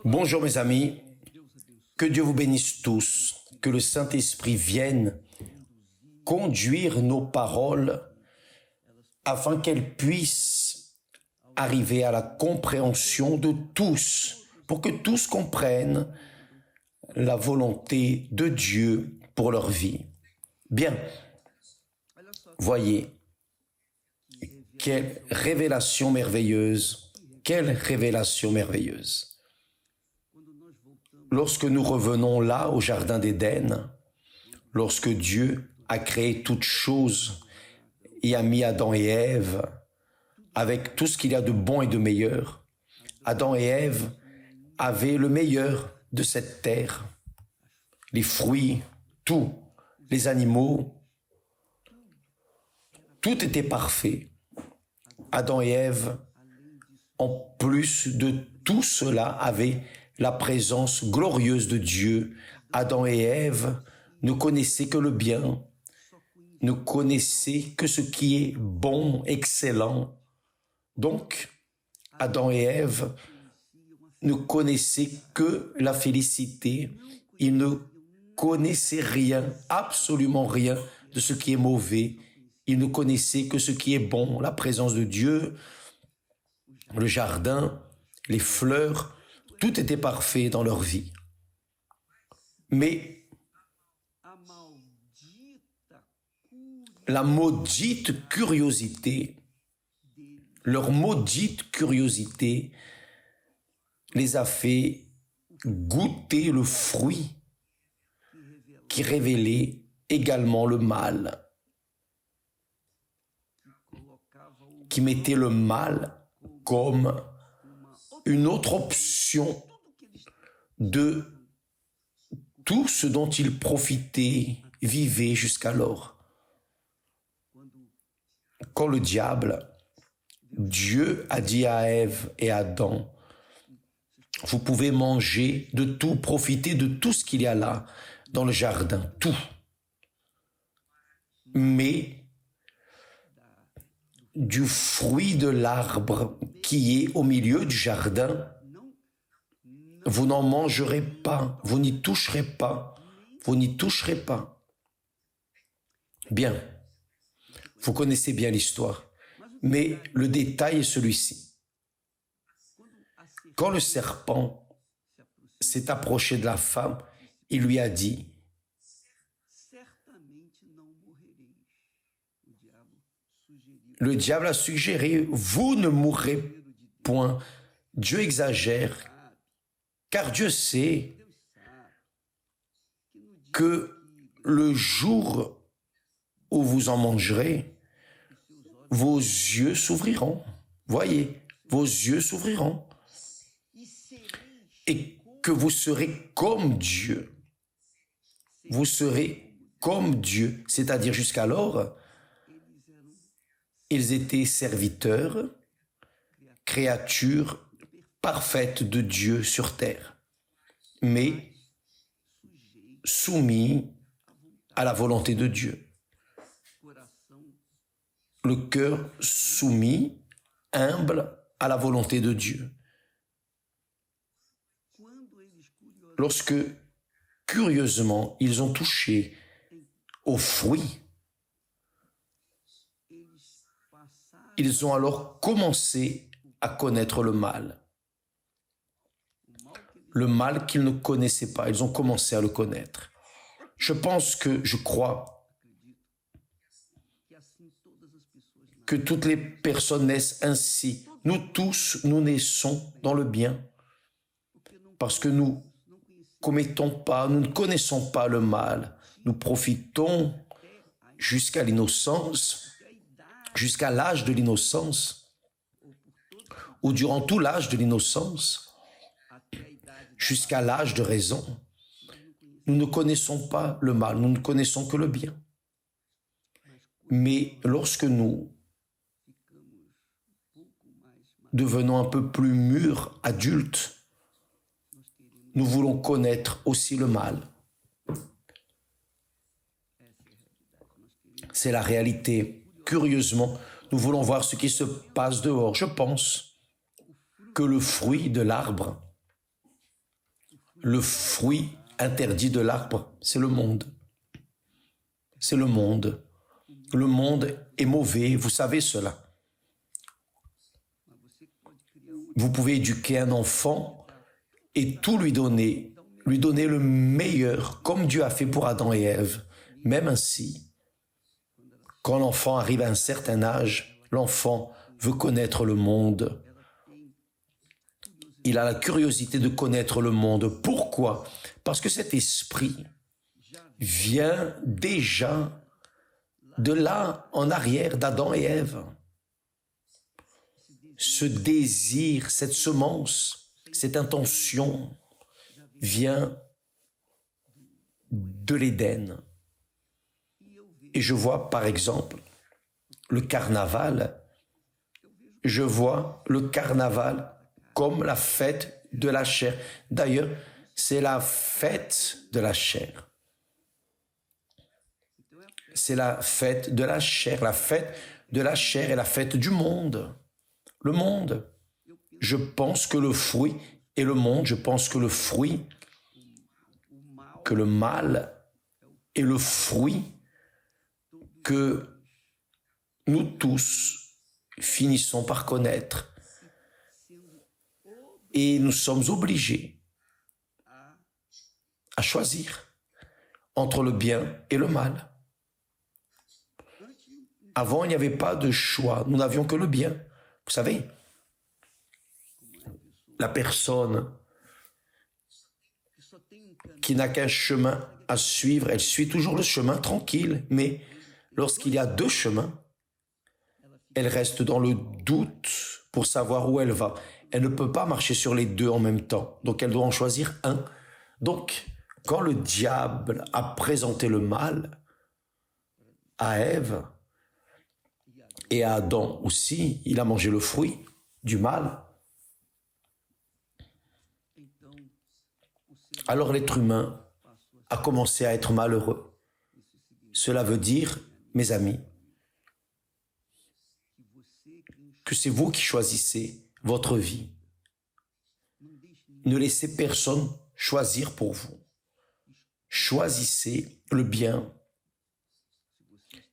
Bonjour mes amis, que Dieu vous bénisse tous, que le Saint-Esprit vienne conduire nos paroles afin qu'elles puissent arriver à la compréhension de tous, pour que tous comprennent la volonté de Dieu pour leur vie. Bien, voyez, quelle révélation merveilleuse, quelle révélation merveilleuse. Lorsque nous revenons là, au Jardin d'Éden, lorsque Dieu a créé toutes choses et a mis Adam et Ève avec tout ce qu'il y a de bon et de meilleur, Adam et Ève avaient le meilleur de cette terre, les fruits, tout, les animaux, tout était parfait. Adam et Ève, en plus de tout cela, avaient la présence glorieuse de Dieu. Adam et Ève ne connaissaient que le bien, ne connaissaient que ce qui est bon, excellent. Donc, Adam et Ève ne connaissaient que la félicité. Ils ne connaissaient rien, absolument rien de ce qui est mauvais. Ils ne connaissaient que ce qui est bon, la présence de Dieu, le jardin, les fleurs, tout était parfait dans leur vie. Mais la maudite curiosité, leur maudite curiosité les a fait goûter le fruit qui révélait également le mal, qui mettait le mal comme une autre option de tout ce dont ils profitaient, vivaient jusqu'alors. Quand le diable, Dieu a dit à Ève et à Adam, vous pouvez manger de tout, profiter de tout ce qu'il y a là, dans le jardin, tout. Mais du fruit de l'arbre qui est au milieu du jardin, vous n'en mangerez pas, vous n'y toucherez pas, vous n'y toucherez pas. Bien, vous connaissez bien l'histoire, mais le détail est celui-ci. Quand le serpent s'est approché de la femme, il lui a dit, le diable a suggéré, vous ne mourrez point. Dieu exagère, car Dieu sait que le jour où vous en mangerez, vos yeux s'ouvriront. Voyez, vos yeux s'ouvriront. Et que vous serez comme Dieu. Vous serez comme Dieu. C'est-à-dire jusqu'alors, ils étaient serviteurs, créatures parfaites de Dieu sur terre, mais soumis à la volonté de Dieu. Le cœur soumis, humble à la volonté de Dieu. Lorsque, curieusement, ils ont touché aux fruits, ils ont alors commencé à connaître le mal. Le mal qu'ils ne connaissaient pas, ils ont commencé à le connaître. Je crois que toutes les personnes naissent ainsi. Nous tous, nous naissons dans le bien parce que nous ne connaissons pas le mal. Nous profitons jusqu'à l'innocence, jusqu'à l'âge de l'innocence, ou durant tout l'âge de l'innocence, jusqu'à l'âge de raison. Nous ne connaissons pas le mal, nous ne connaissons que le bien. Mais lorsque nous devenons un peu plus mûrs, adultes, nous voulons connaître aussi le mal. C'est la réalité. Curieusement, nous voulons voir ce qui se passe dehors. Je pense que le fruit de l'arbre Le fruit interdit de l'arbre, c'est le monde. C'est le monde. Le monde est mauvais, vous savez cela. Vous pouvez éduquer un enfant et tout lui donner le meilleur, comme Dieu a fait pour Adam et Ève. Même ainsi, quand l'enfant arrive à un certain âge, l'enfant veut connaître le monde. Il a la curiosité de connaître le monde. Pourquoi? Parce que cet esprit vient déjà de là en arrière d'Adam et Ève. Ce désir, cette semence, cette intention vient de l'Éden. Et je vois par exemple le carnaval. Je vois le carnaval comme la fête de la chair. D'ailleurs, c'est la fête de la chair. C'est la fête de la chair. La fête de la chair est la fête du monde. Le monde. Je pense que le fruit est le monde. Je pense que le fruit, que le mal est le fruit que nous tous finissons par connaître. Et nous sommes obligés à choisir entre le bien et le mal. Avant, il n'y avait pas de choix. Nous n'avions que le bien. Vous savez, la personne qui n'a qu'un chemin à suivre, elle suit toujours le chemin tranquille. Mais lorsqu'il y a deux chemins, elle reste dans le doute pour savoir où elle va. Elle ne peut pas marcher sur les deux en même temps. Donc, elle doit en choisir un. Donc, quand le diable a présenté le mal à Ève et à Adam aussi, il a mangé le fruit du mal. Alors, l'être humain a commencé à être malheureux. Cela veut dire, mes amis, que c'est vous qui choisissez votre vie. Ne laissez personne choisir pour vous. Choisissez le bien.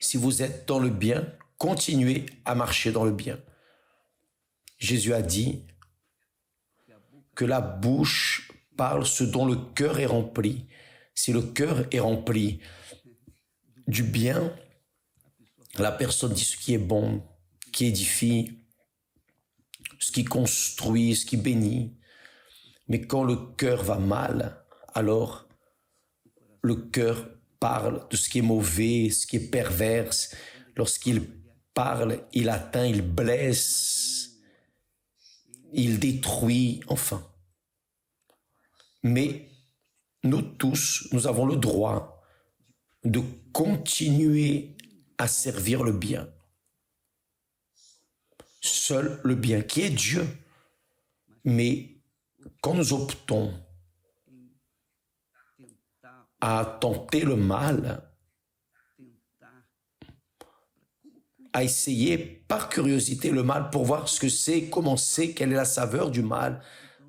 Si vous êtes dans le bien, continuez à marcher dans le bien. Jésus a dit que la bouche parle ce dont le cœur est rempli. Si le cœur est rempli du bien, la personne dit ce qui est bon, qui édifie, ce qui construit, ce qui bénit. Mais quand le cœur va mal, alors le cœur parle de ce qui est mauvais, ce qui est perverse. Lorsqu'il parle, il atteint, il blesse, il détruit, enfin. Mais nous tous, nous avons le droit de continuer à servir le bien. Seul le bien, qui est Dieu. Mais quand nous optons à tenter le mal, à essayer par curiosité le mal pour voir ce que c'est, comment c'est, quelle est la saveur du mal,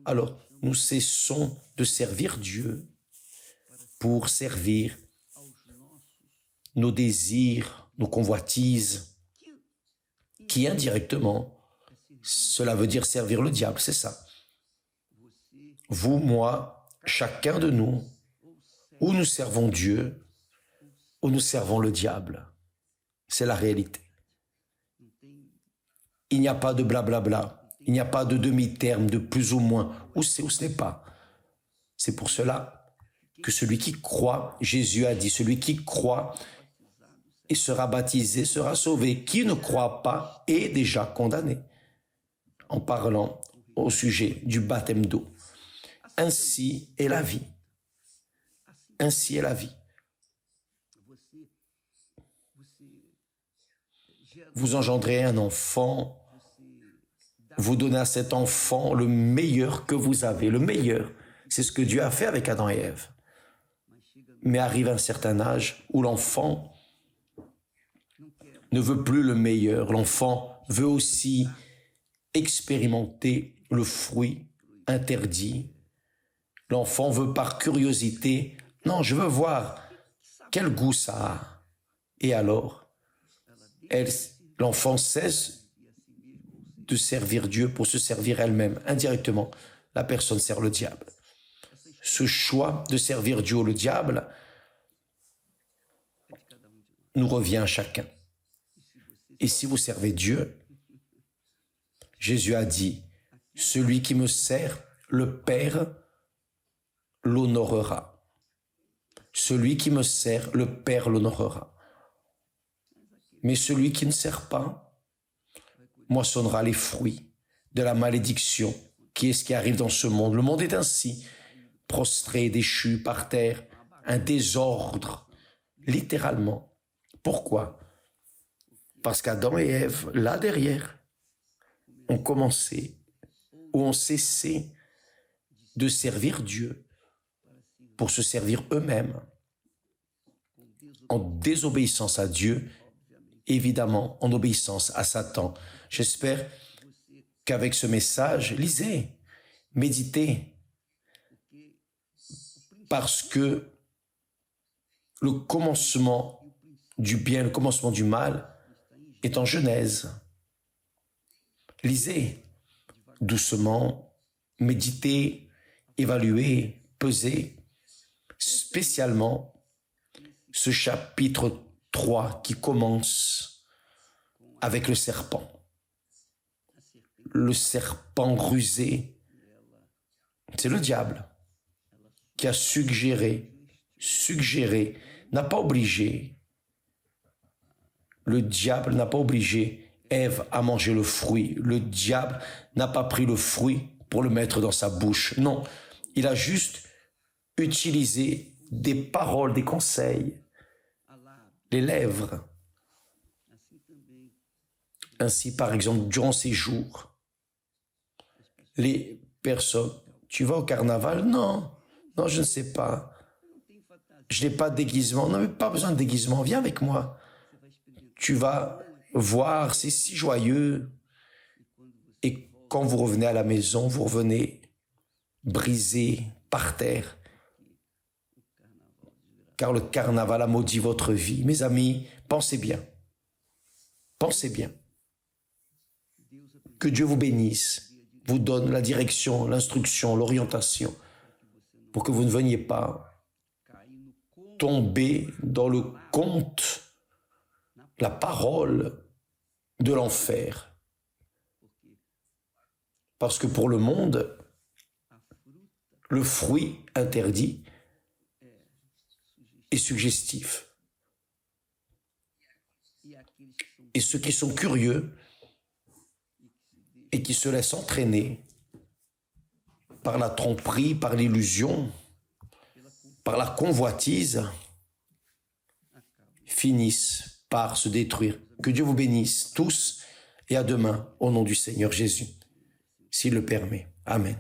alors nous cessons de servir Dieu pour servir nos désirs, nos convoitises, qui indirectement, cela veut dire servir le diable, c'est ça. Vous, moi, chacun de nous, ou nous servons Dieu, ou nous servons le diable. C'est la réalité. Il n'y a pas de blablabla, il n'y a pas de demi-terme, de plus ou moins, ou c'est ou ce n'est pas. C'est pour cela que celui qui croit, Jésus a dit, celui qui croit et sera baptisé sera sauvé. Qui ne croit pas est déjà condamné. En parlant au sujet du baptême d'eau. Ainsi est la vie. Ainsi est la vie. Vous engendrez un enfant, vous donnez à cet enfant le meilleur que vous avez. Le meilleur, c'est ce que Dieu a fait avec Adam et Ève. Mais arrive un certain âge où l'enfant ne veut plus le meilleur. L'enfant veut aussi expérimenter le fruit interdit, L'enfant veut par curiosité, non, je veux voir quel goût ça a. Et alors, l'enfant cesse de servir Dieu pour se servir elle-même. Indirectement, la personne sert le diable. Ce choix de servir Dieu ou le diable nous revient à chacun. Et si vous servez Dieu, Jésus a dit, celui qui me sert, le Père l'honorera. Celui qui me sert, le Père l'honorera. Mais celui qui ne sert pas moissonnera les fruits de la malédiction qui est ce qui arrive dans ce monde. Le monde est ainsi, prostré, déchu, par terre, un désordre, littéralement. Pourquoi? Parce qu'Adam et Ève, là derrière, ont commencé ou ont cessé de servir Dieu pour se servir eux-mêmes, en désobéissance à Dieu, évidemment en obéissance à Satan. J'espère qu'avec ce message, lisez, méditez, parce que le commencement du bien, le commencement du mal est en Genèse. Lisez doucement, méditez, évaluez, pesez, spécialement ce chapitre 3 qui commence avec le serpent. Le serpent rusé, c'est le diable qui a suggéré, n'a pas obligé, le diable n'a pas obligé Ève à manger le fruit. Le diable n'a pas pris le fruit pour le mettre dans sa bouche. Non, il a juste utilisé des paroles, des conseils, les lèvres. Ainsi, par exemple, durant ces jours, les personnes, tu vas au carnaval? Non, non, je ne sais pas. Je n'ai pas de déguisement. Non, mais pas besoin de déguisement. Viens avec moi. Tu vas voir, c'est si joyeux. Et quand vous revenez à la maison, vous revenez brisé par terre. Car le carnaval a maudit votre vie. Mes amis, pensez bien. Pensez bien. Que Dieu vous bénisse, vous donne la direction, l'instruction, l'orientation, pour que vous ne veniez pas tomber dans le conte, la parole de l'enfer. Parce que pour le monde, le fruit interdit est suggestif. Et ceux qui sont curieux et qui se laissent entraîner par la tromperie, par l'illusion, par la convoitise, finissent par se détruire. Que Dieu vous bénisse tous et à demain au nom du Seigneur Jésus, s'il le permet. Amen.